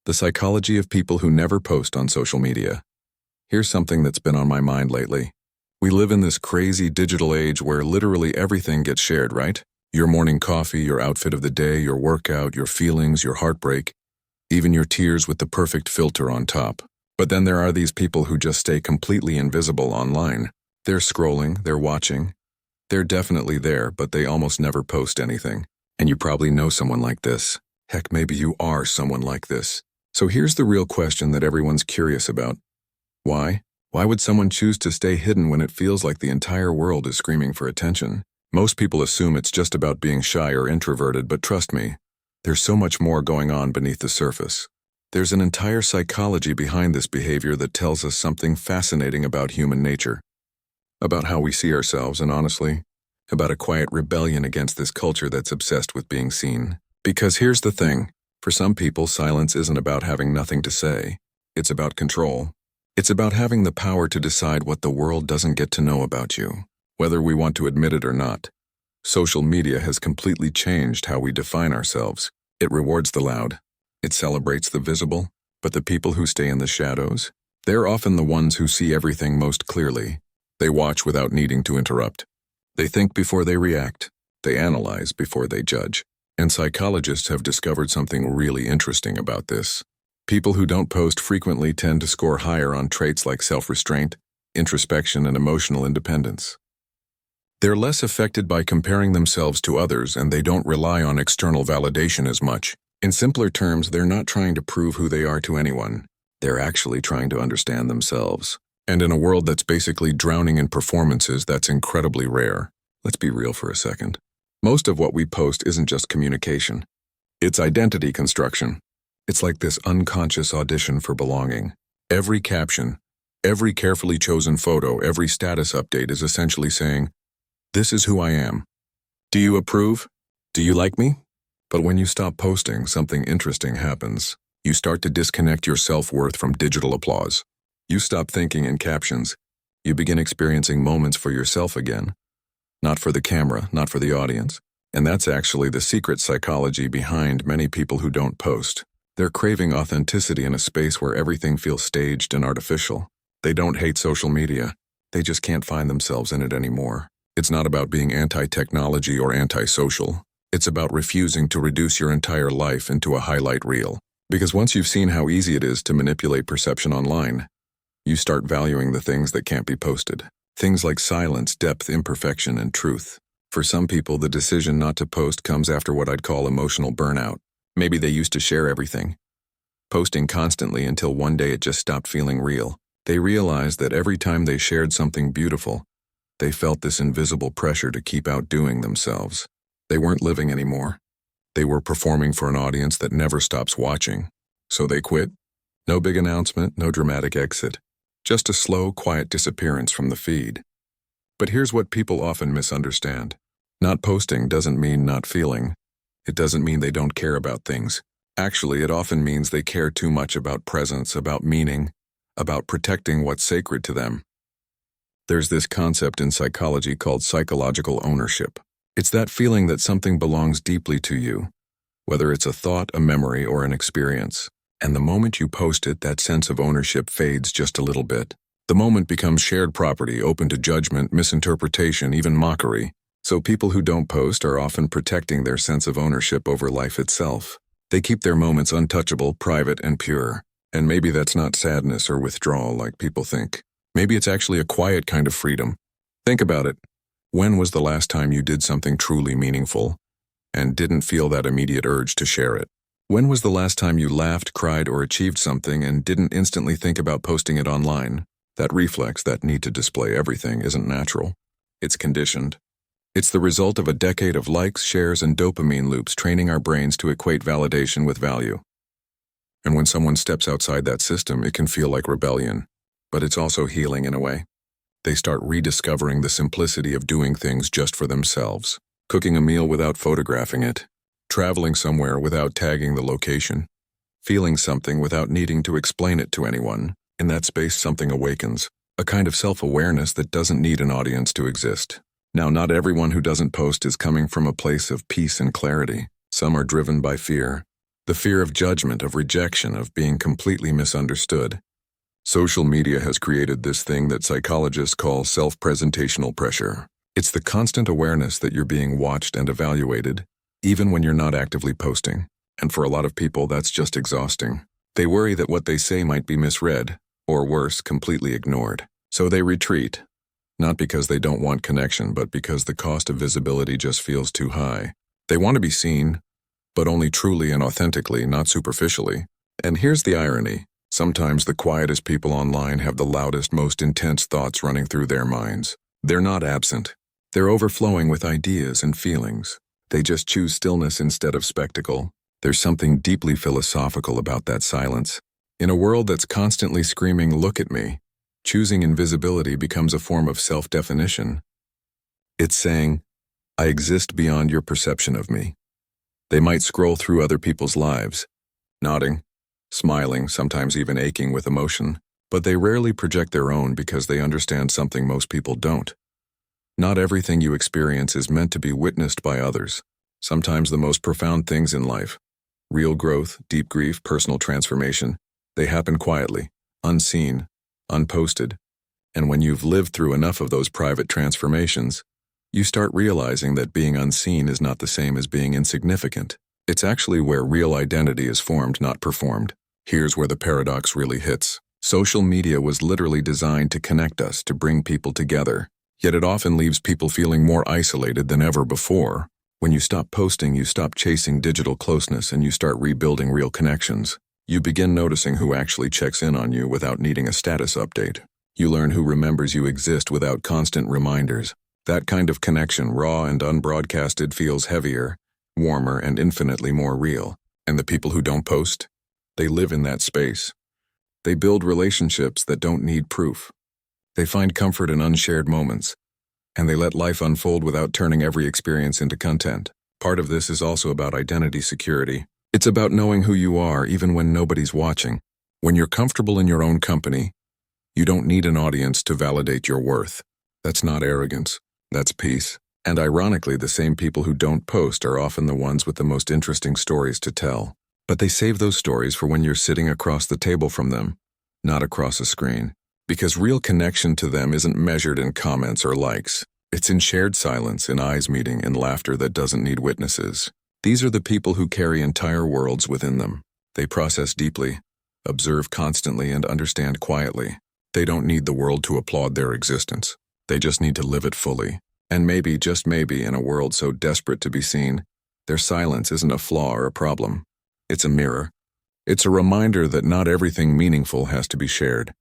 The psychology of people who never post on social media. Here's something that's been on my mind lately. We live in this crazy digital age where literally everything gets shared, right? Your morning coffee, your outfit of the day, your workout, your feelings, your heartbreak, even your tears with the perfect filter on top. But then there are these people who just stay completely invisible online. They're scrolling, they're watching. They're definitely there, but they almost never post anything. And you probably know someone like this. Heck, maybe you are someone like this. So here's the real question that everyone's curious about. Why? Why would someone choose to stay hidden when it feels like the entire world is screaming for attention? Most people assume it's just about being shy or introverted, but trust me, there's so much more going on beneath the surface. There's an entire psychology behind this behavior that tells us something fascinating about human nature, about how we see ourselves, and honestly, about a quiet rebellion against this culture that's obsessed with being seen. Because here's the thing. For some people, silence isn't about having nothing to say. It's about control. It's about having the power to decide what the world doesn't get to know about you, whether we want to admit it or not. Social media has completely changed how we define ourselves. It rewards the loud. It celebrates the visible. But the people who stay in the shadows, they're often the ones who see everything most clearly. They watch without needing to interrupt. They think before they react. They analyze before they judge. And psychologists have discovered something really interesting about this. People who don't post frequently tend to score higher on traits like self-restraint, introspection, and emotional independence. They're less affected by comparing themselves to others, and they don't rely on external validation as much. In simpler terms, they're not trying to prove who they are to anyone. They're actually trying to understand themselves. And in a world that's basically drowning in performances, that's incredibly rare. Let's be real for a second. Most of what we post isn't just communication. It's identity construction. It's like this unconscious audition for belonging. Every caption, every carefully chosen photo, every status update is essentially saying, "This is who I am. Do you approve? Do you like me?" But when you stop posting, something interesting happens. You start to disconnect your self-worth from digital applause. You stop thinking in captions. You begin experiencing moments for yourself again. Not for the camera, not for the audience. And that's actually the secret psychology behind many people who don't post. They're craving authenticity in a space where everything feels staged and artificial. They don't hate social media. They just can't find themselves in it anymore. It's not about being anti-technology or anti-social. It's about refusing to reduce your entire life into a highlight reel. Because once you've seen how easy it is to manipulate perception online, you start valuing the things that can't be posted. Things like silence, depth, imperfection, and truth. For some people, the decision not to post comes after what I'd call emotional burnout. Maybe they used to share everything, posting constantly until one day it just stopped feeling real. They realized that every time they shared something beautiful, they felt this invisible pressure to keep outdoing themselves. They weren't living anymore. They were performing for an audience that never stops watching. So they quit. No big announcement, no dramatic exit. Just a slow, quiet disappearance from the feed. But here's what people often misunderstand. Not posting doesn't mean not feeling. It doesn't mean they don't care about things. Actually, it often means they care too much about presence, about meaning, about protecting what's sacred to them. There's this concept in psychology called psychological ownership. It's that feeling that something belongs deeply to you, whether it's a thought, a memory, or an experience. And the moment you post it, that sense of ownership fades just a little bit. The moment becomes shared property, open to judgment, misinterpretation, even mockery. So people who don't post are often protecting their sense of ownership over life itself. They keep their moments untouchable, private, and pure. And maybe that's not sadness or withdrawal like people think. Maybe it's actually a quiet kind of freedom. Think about it. When was the last time you did something truly meaningful and didn't feel that immediate urge to share it? When was the last time you laughed, cried, or achieved something and didn't instantly think about posting it online? That reflex, that need to display everything, isn't natural. It's conditioned. It's the result of a decade of likes, shares, and dopamine loops training our brains to equate validation with value. And when someone steps outside that system, it can feel like rebellion. But it's also healing in a way. They start rediscovering the simplicity of doing things just for themselves. Cooking a meal without photographing it. Traveling somewhere without tagging the location. Feeling something without needing to explain it to anyone. In that space, something awakens. A kind of self-awareness that doesn't need an audience to exist. Now, not everyone who doesn't post is coming from a place of peace and clarity. Some are driven by fear. The fear of judgment, of rejection, of being completely misunderstood. Social media has created this thing that psychologists call self-presentational pressure. It's the constant awareness that you're being watched and evaluated, even when you're not actively posting. And for a lot of people, that's just exhausting. They worry that what they say might be misread, or worse, completely ignored. So they retreat. Not because they don't want connection, but because the cost of visibility just feels too high. They want to be seen, but only truly and authentically, not superficially. And here's the irony. Sometimes the quietest people online have the loudest, most intense thoughts running through their minds. They're not absent. They're overflowing with ideas and feelings. They just choose stillness instead of spectacle. There's something deeply philosophical about that silence. In a world that's constantly screaming, "Look at me," choosing invisibility becomes a form of self-definition. It's saying, I exist beyond your perception of me. They might scroll through other people's lives, nodding, smiling, sometimes even aching with emotion, but they rarely project their own because they understand something most people don't. Not everything you experience is meant to be witnessed by others. Sometimes the most profound things in life, real growth, deep grief, personal transformation, they happen quietly, unseen, unposted. And when you've lived through enough of those private transformations, you start realizing that being unseen is not the same as being insignificant. It's actually where real identity is formed, not performed. Here's where the paradox really hits. Social media was literally designed to connect us, to bring people together. Yet it often leaves people feeling more isolated than ever before. When you stop posting, you stop chasing digital closeness and you start rebuilding real connections. You begin noticing who actually checks in on you without needing a status update. You learn who remembers you exist without constant reminders. That kind of connection, raw and unbroadcasted, feels heavier, warmer, and infinitely more real. And the people who don't post? They live in that space. They build relationships that don't need proof. They find comfort in unshared moments. And they let life unfold without turning every experience into content. Part of this is also about identity security. It's about knowing who you are even when nobody's watching. When you're comfortable in your own company, you don't need an audience to validate your worth. That's not arrogance. That's peace. And ironically, the same people who don't post are often the ones with the most interesting stories to tell. But they save those stories for when you're sitting across the table from them, not across a screen. Because real connection to them isn't measured in comments or likes. It's in shared silence, in eyes meeting, in laughter that doesn't need witnesses. These are the people who carry entire worlds within them. They process deeply, observe constantly, and understand quietly. They don't need the world to applaud their existence. They just need to live it fully. And maybe, just maybe, in a world so desperate to be seen, their silence isn't a flaw or a problem. It's a mirror. It's a reminder that not everything meaningful has to be shared.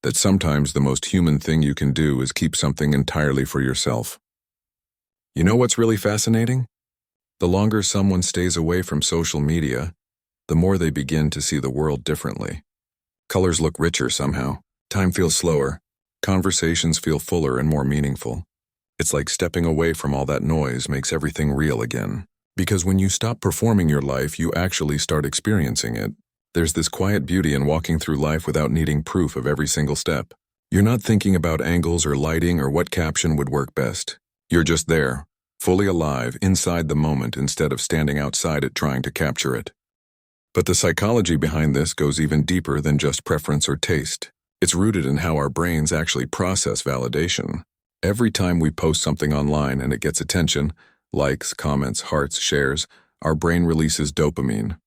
That sometimes the most human thing you can do is keep something entirely for yourself. You know what's really fascinating? The longer someone stays away from social media, the more they begin to see the world differently. Colors look richer somehow. Time feels slower. Conversations feel fuller and more meaningful. It's like stepping away from all that noise makes everything real again. Because when you stop performing your life, you actually start experiencing it. There's this quiet beauty in walking through life without needing proof of every single step. You're not thinking about angles or lighting or what caption would work best. You're just there, fully alive, inside the moment instead of standing outside it trying to capture it. But the psychology behind this goes even deeper than just preference or taste. It's rooted in how our brains actually process validation. Every time we post something online and it gets attention, likes, comments, hearts, shares, our brain releases dopamine.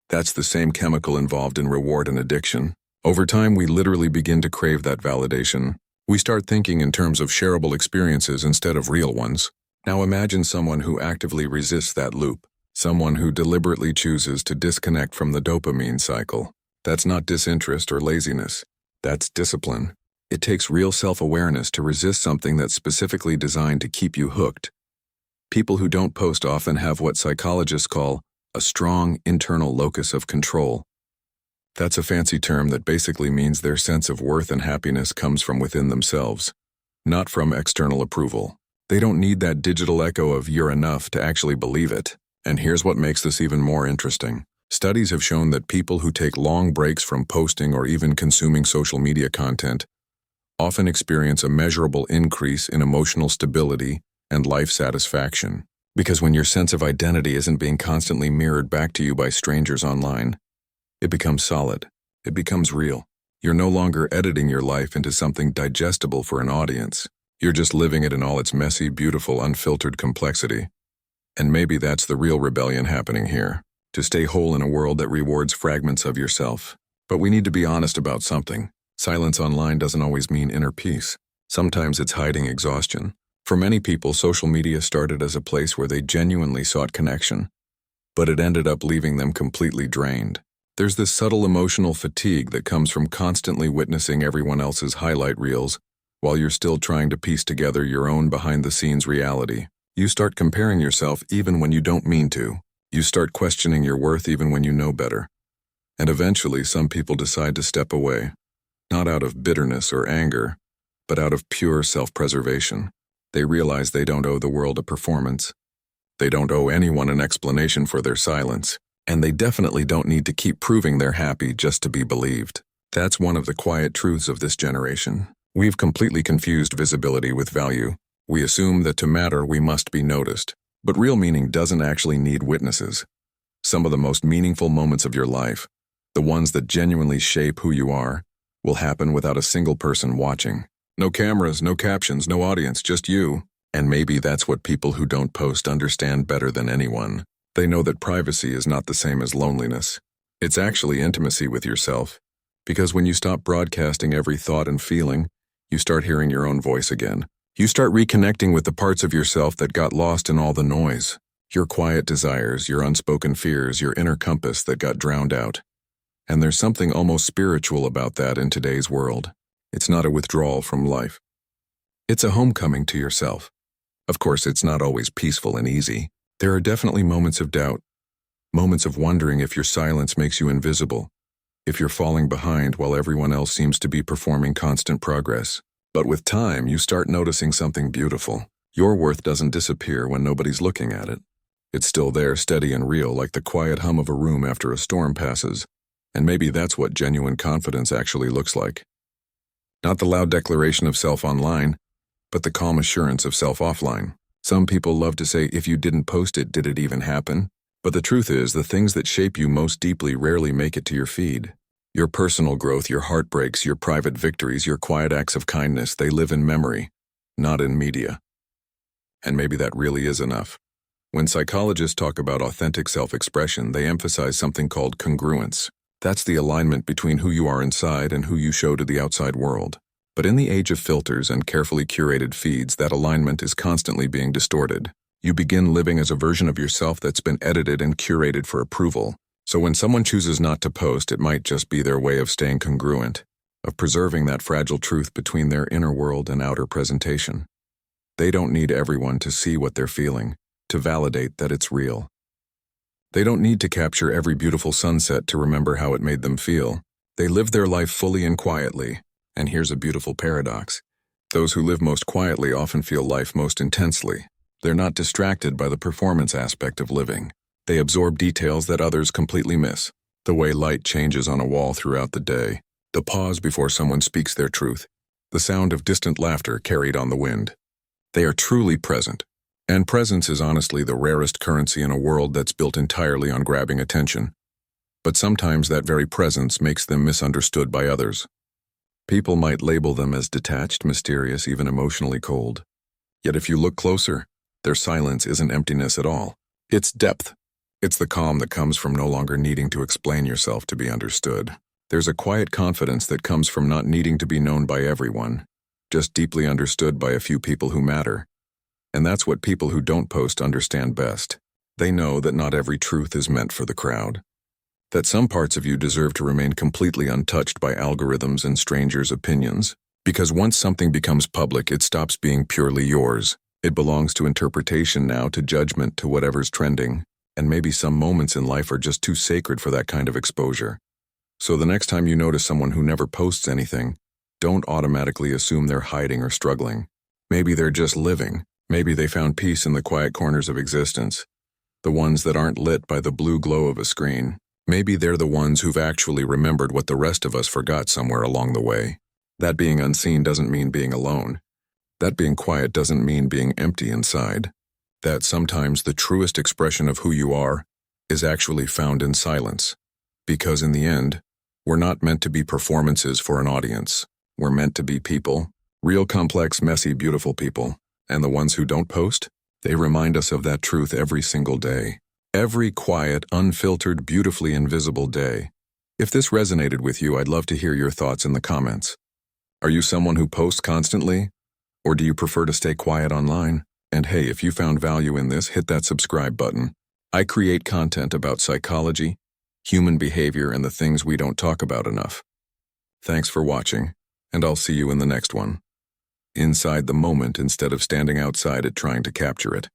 That's the same chemical involved in reward and addiction. Over time, we literally begin to crave that validation. We start thinking in terms of shareable experiences instead of real ones. Now imagine someone who actively resists that loop. Someone who deliberately chooses to disconnect from the dopamine cycle. That's not disinterest or laziness. That's discipline. It takes real self-awareness to resist something that's specifically designed to keep you hooked. People who don't post often have what psychologists call a strong internal locus of control. That's a fancy term that basically means their sense of worth and happiness comes from within themselves, not from external approval. They don't need that digital echo of "you're enough" to actually believe it. And here's what makes this even more interesting. Studies have shown that people who take long breaks from posting or even consuming social media content often experience a measurable increase in emotional stability and life satisfaction. Because when your sense of identity isn't being constantly mirrored back to you by strangers online, it becomes solid. It becomes real. You're no longer editing your life into something digestible for an audience. You're just living it in all its messy, beautiful, unfiltered complexity. And maybe that's the real rebellion happening here, to stay whole in a world that rewards fragments of yourself. But we need to be honest about something. Silence online doesn't always mean inner peace. Sometimes it's hiding exhaustion. For many people, social media started as a place where they genuinely sought connection, but it ended up leaving them completely drained. There's this subtle emotional fatigue that comes from constantly witnessing everyone else's highlight reels while you're still trying to piece together your own behind-the-scenes reality. You start comparing yourself even when you don't mean to. You start questioning your worth even when you know better. And eventually, some people decide to step away, not out of bitterness or anger, but out of pure self-preservation. They realize they don't owe the world a performance. They don't owe anyone an explanation for their silence. And they definitely don't need to keep proving they're happy just to be believed. That's one of the quiet truths of this generation. We've completely confused visibility with value. We assume that to matter we must be noticed. But real meaning doesn't actually need witnesses. Some of the most meaningful moments of your life, the ones that genuinely shape who you are, will happen without a single person watching. No cameras, no captions, no audience, just you. And maybe that's what people who don't post understand better than anyone. They know that privacy is not the same as loneliness. It's actually intimacy with yourself. Because when you stop broadcasting every thought and feeling, you start hearing your own voice again. You start reconnecting with the parts of yourself that got lost in all the noise. Your quiet desires, your unspoken fears, your inner compass that got drowned out. And there's something almost spiritual about that in today's world. It's not a withdrawal from life. It's a homecoming to yourself. Of course, it's not always peaceful and easy. There are definitely moments of doubt, moments of wondering if your silence makes you invisible, if you're falling behind while everyone else seems to be performing constant progress. But with time, you start noticing something beautiful. Your worth doesn't disappear when nobody's looking at it. It's still there, steady and real, like the quiet hum of a room after a storm passes. And maybe that's what genuine confidence actually looks like. Not the loud declaration of self online, but the calm assurance of self offline. Some people love to say, if you didn't post it, did it even happen? But the truth is, the things that shape you most deeply rarely make it to your feed. Your personal growth, your heartbreaks, your private victories, your quiet acts of kindness, they live in memory, not in media. And maybe that really is enough. When psychologists talk about authentic self-expression, they emphasize something called congruence. That's the alignment between who you are inside and who you show to the outside world. But in the age of filters and carefully curated feeds, that alignment is constantly being distorted. You begin living as a version of yourself that's been edited and curated for approval. So when someone chooses not to post, it might just be their way of staying congruent, of preserving that fragile truth between their inner world and outer presentation. They don't need everyone to see what they're feeling, to validate that it's real. They don't need to capture every beautiful sunset to remember how it made them feel. They live their life fully and quietly. And here's a beautiful paradox. Those who live most quietly often feel life most intensely. They're not distracted by the performance aspect of living. They absorb details that others completely miss. The way light changes on a wall throughout the day, the pause before someone speaks their truth, the sound of distant laughter carried on the wind. They are truly present. And presence is honestly the rarest currency in a world that's built entirely on grabbing attention. But sometimes that very presence makes them misunderstood by others. People might label them as detached, mysterious, even emotionally cold. Yet if you look closer, their silence isn't emptiness at all. It's depth. It's the calm that comes from no longer needing to explain yourself to be understood. There's a quiet confidence that comes from not needing to be known by everyone, just deeply understood by a few people who matter. And that's what people who don't post understand best. They know that not every truth is meant for the crowd. That some parts of you deserve to remain completely untouched by algorithms and strangers' opinions. Because once something becomes public, it stops being purely yours. It belongs to interpretation now, to judgment, to whatever's trending. And maybe some moments in life are just too sacred for that kind of exposure. So the next time you notice someone who never posts anything, don't automatically assume they're hiding or struggling. Maybe they're just living. Maybe they found peace in the quiet corners of existence, the ones that aren't lit by the blue glow of a screen. Maybe they're the ones who've actually remembered what the rest of us forgot somewhere along the way. That being unseen doesn't mean being alone. That being quiet doesn't mean being empty inside. that sometimes the truest expression of who you are is actually found in silence. Because in the end, we're not meant to be performances for an audience. We're meant to be people, real complex, messy, beautiful people. And the ones who don't post, they remind us of that truth every single day. Every quiet, unfiltered, beautifully invisible day. If this resonated with you, I'd love to hear your thoughts in the comments. Are you someone who posts constantly? Or do you prefer to stay quiet online? And hey, if you found value in this, hit that subscribe button. I create content about psychology, human behavior, and the things we don't talk about enough. Thanks for watching, and I'll see you in the next one. Inside the moment instead of standing outside it trying to capture it.